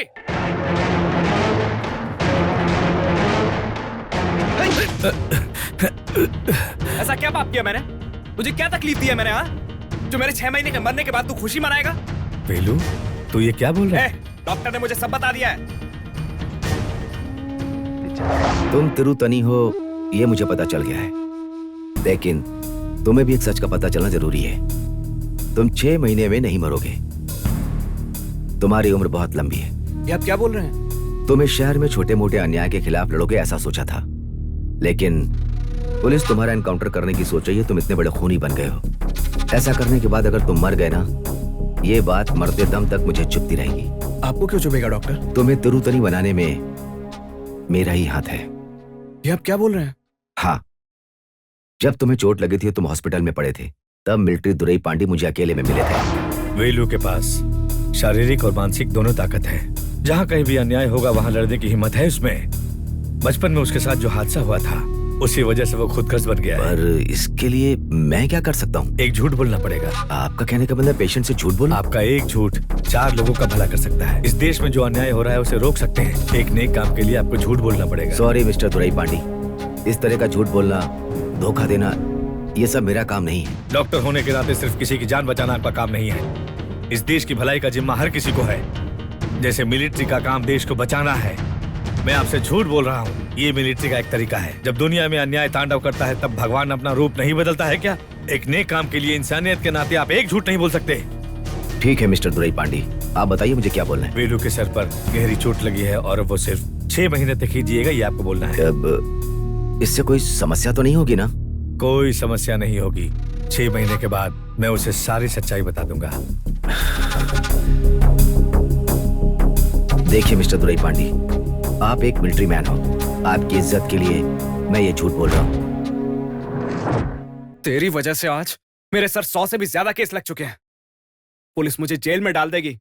भाई। ऐसा क्या पाप किया मैंने? तुझे क्या तकलीफ दी है मैंने? जो मेरे 6 महीने के मरने के बाद तू खुशी मनाएगा? वेलू, तू ये क्या बोल रहा है? डॉक्टर ने मुझे सब बता दिया है। तुम तिरुतनी हो ये मुझे पता चल गया है, लेकिन तुम्हें भी एक सच का पता चलना जरूरी है। तुम 6 महीने में नहीं मरोगे। तुम्हारी उम्र बहुत लंबी है। ये आप क्या बोल रहे हैं? तुम इस शहर में छोटे मोटे अन्याय के खिलाफ लड़ोगे ऐसा सोचा था, लेकिन पुलिस तुम्हारा एनकाउंटर करने की सोच रही है। तुम इतने बड़े खूनी बन गए हो। ऐसा करने के बाद अगर तुम मर गए ना, ये बात मरते दम तक मुझे चुभती रहेगी। आपको क्यों चुभेगा डॉक्टर? तुम्हें तिरुतनी बनाने में मेरा ही हाथ है। ये आप क्या बोल रहे हैं? हाँ, जब तुम्हें चोट लगी थी तुम हॉस्पिटल में पड़े थे, तब मिलिट्री दुरई पांडी मुझे अकेले में मिले थे। वेलू के पास शारीरिक और मानसिक दोनों ताकत है। जहाँ कहीं भी अन्याय होगा वहाँ लड़ने की हिम्मत है उसमें। बचपन में उसके साथ जो हादसा हुआ था उसी वजह से वो खुदगर्ज बन गया है। पर इसके लिए मैं क्या कर सकता हूँ? एक झूठ बोलना पड़ेगा। आपका कहने का मतलब पेशेंट से झूठ बोलना? आपका एक झूठ 4 लोगों का भला कर सकता है। इस देश में जो अन्याय हो रहा है उसे रोक सकते हैं। एक नेक काम के लिए आपको झूठ बोलना पड़ेगा। सॉरी मिस्टर दुरई पांडी, इस तरह का झूठ बोलना, धोखा देना, ये सब मेरा काम नहीं है। डॉक्टर होने के नाते सिर्फ किसी की जान बचाना आपका काम नहीं है। इस देश की भलाई का जिम्मा हर किसी को है। जैसे मिलिट्री का काम देश को बचाना है, मैं आपसे झूठ बोल रहा हूँ। ये मिलिट्री का एक तरीका है। जब दुनिया में अन्याय तांडव करता है तब भगवान अपना रूप नहीं बदलता है क्या? एक नेक काम के लिए इंसानियत के नाते आप एक झूठ नहीं बोल सकते। ठीक है मिस्टर दुरई पांडी, आप बताइए मुझे क्या बोलना है। वेलू के सर पर गहरी चोट लगी है और वो सिर्फ 6 महीने तक ही जिएगा, ये आपको बोलना है। अब इससे कोई समस्या तो नहीं होगी ना? कोई समस्या नहीं होगी। 6 महीने के बाद मैं उसे सारी सच्चाई बता दूंगा। देखिए मिस्टर दुरई पांडी, आप एक मिलिट्री मैन हो। आपकी इज्जत के लिए मैं ये झूठ बोल रहा हूँ। तेरी वजह से आज मेरे सर 100 से भी ज्यादा केस लग चुके हैं। पुलिस मुझे जेल में डाल देगी,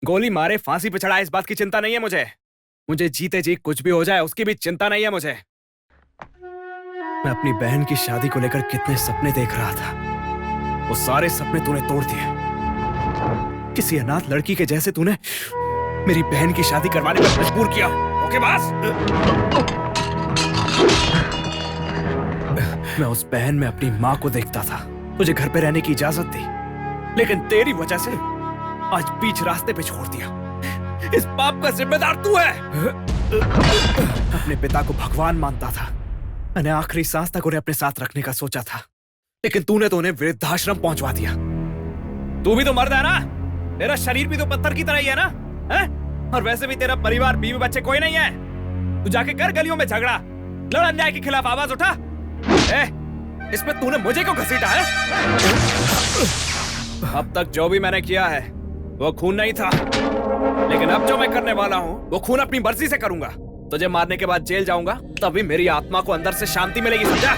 गोली मारे फांसी पे चढ़ाए, इस बात की चिंता नहीं है मुझे। मुझे जीते जी कुछ भी हो जाए उसकी भी चिंता नहीं है मुझे। मैं अपनी बहन की शादी को लेकर कितने सपने देख रहा था, वो सारे सपने तूने तोड़ दिए। किसी अनाथ लड़की के जैसे तूने मेरी बहन की शादी करवाने पर मजबूर किया। ओके बस। मैं उस बहन में अपनी माँ को देखता था, मुझे घर पे रहने की इजाजत दी, लेकिन तेरी वजह से आज बीच रास्ते पे छोड़ दिया। इस पाप का जिम्मेदार तू है। अपने पिता को भगवान मानता था, मैंने आखिरी सांस तक उन्हें अपने साथ रखने का सोचा था, लेकिन तूने तो उन्हें वृद्धाश्रम पहुंचवा दिया। तू भी तो मर्द है ना, तेरा शरीर भी तो पत्थर की तरह ही है ना, है? और वैसे भी तेरा परिवार, बीवी बच्चे कोई नहीं है। तू जाके कर गलियों में झगड़ा, लड़, अन्याय के खिलाफ आवाज उठा। इसमें तूने मुझे क्यों घसीटा है? अब तक जो भी मैंने किया है वो खून नहीं था, लेकिन अब जो मैं करने वाला हूँ वो खून अपनी मर्जी से करूंगा। तुझे मारने के बाद जेल जाऊंगा, तभी मेरी आत्मा को अंदर से शांति मिलेगी, समझा?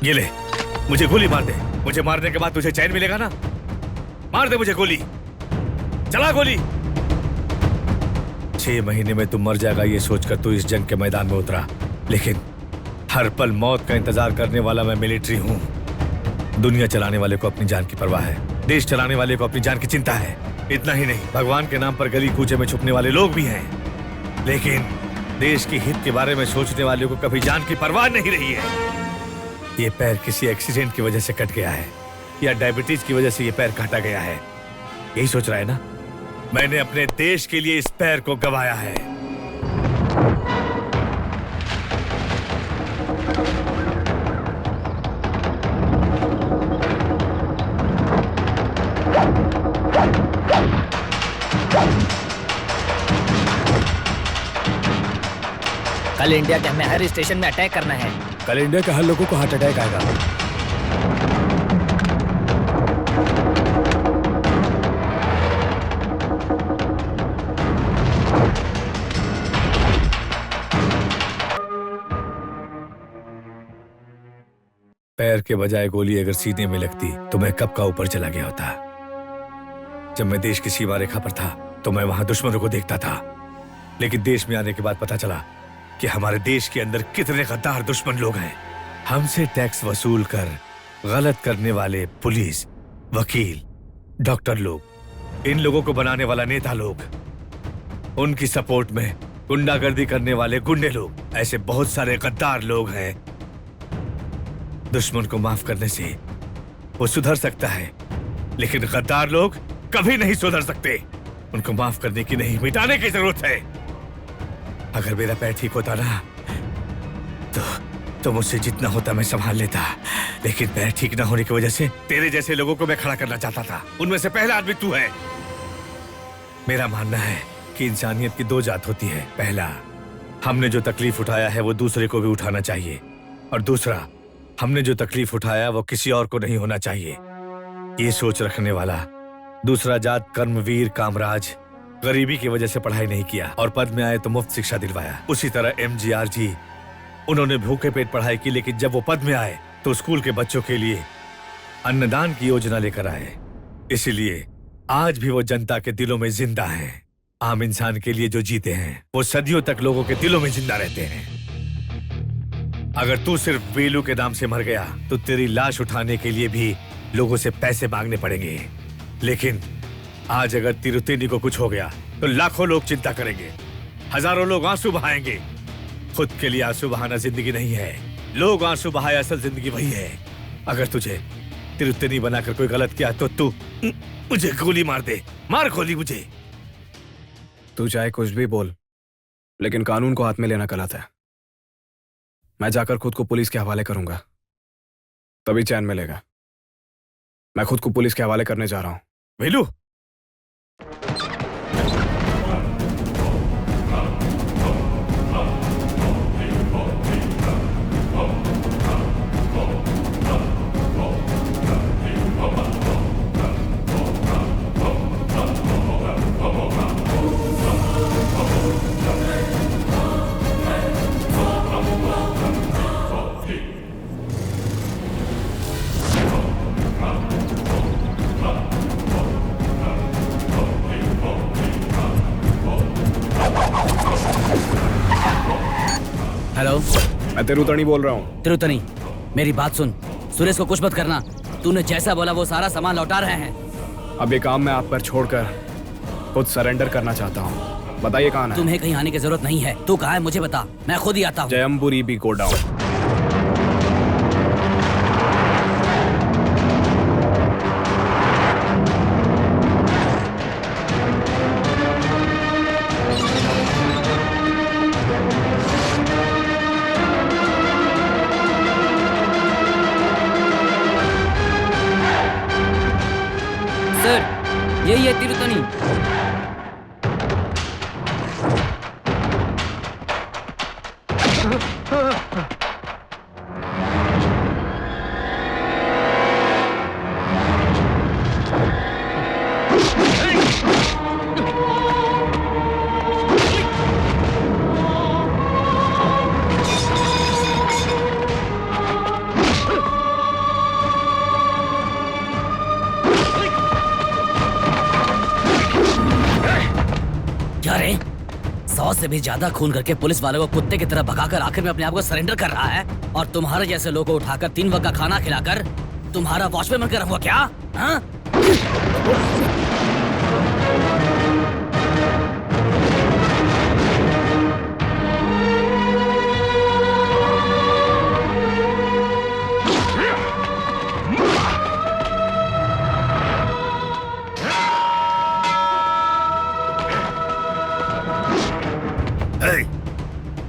ये ले, मुझे गोली मार दे। मुझे मारने के बाद तुझे चैन मिलेगा ना? मार दे मुझे गोली, चला गोली। 6 महीने में तू मर जाएगा ये सोचकर तू इस जंग के मैदान में उतरा, लेकिन हर पल मौत का इंतजार करने वाला मैं मिलिट्री हूँ। दुनिया चलाने वाले को अपनी जान की परवाह है, देश चलाने वाले को अपनी जान की चिंता है। इतना ही नहीं, भगवान के नाम पर गली कूचे में छुपने वाले लोग भी हैं, लेकिन देश के हित के बारे में सोचने वाले को कभी जान की परवाह नहीं रही है। ये पैर किसी एक्सीडेंट की वजह से कट गया है या डायबिटीज की वजह से ये पैर काटा गया है, यही सोच रहा है ना? मैंने अपने देश के लिए इस पैर को गंवाया है। कल इंडिया के हमें हर स्टेशन में अटैक करना है। कल इंडिया के हर लोगों को हार्ट अटैक आएगा। पैर के बजाय गोली अगर सीने में लगती तो मैं कब का ऊपर चला गया होता। जब मैं देश की सीमा रेखा पर था तो मैं वहां दुश्मनों को देखता था, लेकिन देश में आने के बाद पता चला कि हमारे देश के अंदर कितने गद्दार दुश्मन लोग हैं। हमसे टैक्स वसूल कर गलत करने वाले पुलिस, वकील, डॉक्टर लोग, इन लोगों को बनाने वाला नेता लोग, उनकी सपोर्ट में गुंडागर्दी करने वाले गुंडे लोग, ऐसे बहुत सारे गद्दार लोग हैं। दुश्मन को माफ करने से वो सुधर सकता है, लेकिन गद्दार लोग कभी नहीं सुधर सकते। उनको माफ करने की नहीं, मिटाने की जरूरत है। अगर मेरा पैर ठीक होता ना तो मुझसे जितना होता मैं संभाल लेता, लेकिन पैर ठीक ना होने की वजह से तेरे जैसे लोगों को मैं खड़ा करना चाहता था। उनमें से पहला आदमी तू है। मेरा मानना है कि इंसानियत की 2 जात होती है। पहला, हमने जो तकलीफ उठाया है वो दूसरे को भी उठाना चाहिए, और दूसरा, हमने जो तकलीफ उठाया वो किसी और को नहीं होना चाहिए। ये सोच रखने वाला। दूसरा जात कर्मवीर कामराज, गरीबी की वजह से पढ़ाई नहीं किया और पद में आए तो मुफ्त शिक्षा दिलवाया। उसी तरह MGR जी, उन्होंने भूखे पेट पढ़ाई की, लेकिन जब वो पद में आए तो स्कूल के बच्चों के लिए अन्नदान की योजना लेकर आए। इसीलिए आज भी वो जनता के दिलों में जिंदा हैं। आम इंसान के लिए जो जीते हैं वो सदियों तक लोगों के दिलों में जिंदा रहते हैं। अगर तू सिर्फ वेलू के नाम से मर गया तो तेरी लाश उठाने के लिए भी लोगों से पैसे मांगने पड़ेंगे, लेकिन आज अगर तिरुतेनी को कुछ हो गया तो लाखों लोग चिंता करेंगे, हजारों लोग आंसू बहाएंगे। खुद के लिए आंसू बहाना जिंदगी नहीं है, लोग आंसू बहाए असल जिंदगी वही है। अगर तुझे तिरुतेनी बनाकर कोई गलत किया तो तू मुझे गोली मार दे, मार गोली मुझे। तू चाहे कुछ भी बोल, लेकिन कानून को हाथ में लेना गलत है। मैं जाकर खुद को पुलिस के हवाले करूंगा, तभी चैन मिलेगा। मैं खुद को पुलिस के हवाले करने जा रहा हूं। वेलू, हेलो, मैं तिरुतनी बोल रहा हूँ। तिरुतनी, मेरी बात सुन। सुरेश को कुछ मत करना। तूने जैसा बोला वो सारा सामान लौटा रहे हैं। अब ये काम मैं आप पर छोड़कर खुद सरेंडर करना चाहता हूँ। बताइए कहाँ है? तुम्हें कहीं आने की जरूरत नहीं है। तू कहाँ है मुझे बता, मैं खुद ही आता हूँ। जयम्बुरी बी गोडाउन। सर, यही है तिरुतनी। 100 से भी ज्यादा खून करके पुलिस वालों को कुत्ते की तरह भगाकर आखिर में अपने आप को सरेंडर कर रहा है, और तुम्हारे जैसे लोगों को उठाकर 3 वक्त का खाना खिलाकर तुम्हारा वॉचमैन बनकर रहूंगा क्या? हाँ?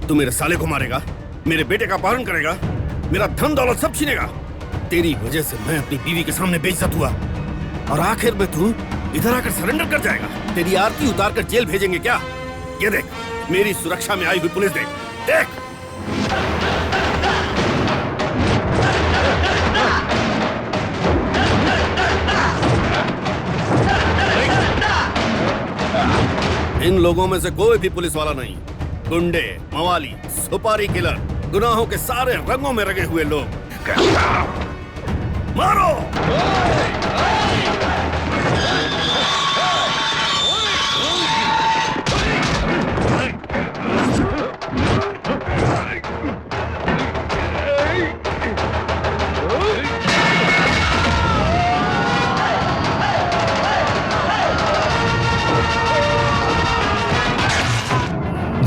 तू मेरे साले को मारेगा, मेरे बेटे का अपहरण करेगा, मेरा धन दौलत सब छीनेगा। तेरी वजह से मैं अपनी बीवी के सामने बेइज्जत हुआ, और आखिर में तू इधर आकर सरेंडर कर जाएगा। तेरी आरती उतार कर जेल भेजेंगे क्या? ये देख, मेरी सुरक्षा में आई हुई पुलिस देख, देख। इन लोगों में से कोई भी पुलिस वाला नहीं। गुंडे, मवाली, सुपारी किलर, गुनाहों के सारे रंगों में रंगे हुए लोग। मारो!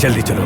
जल्दी चलो।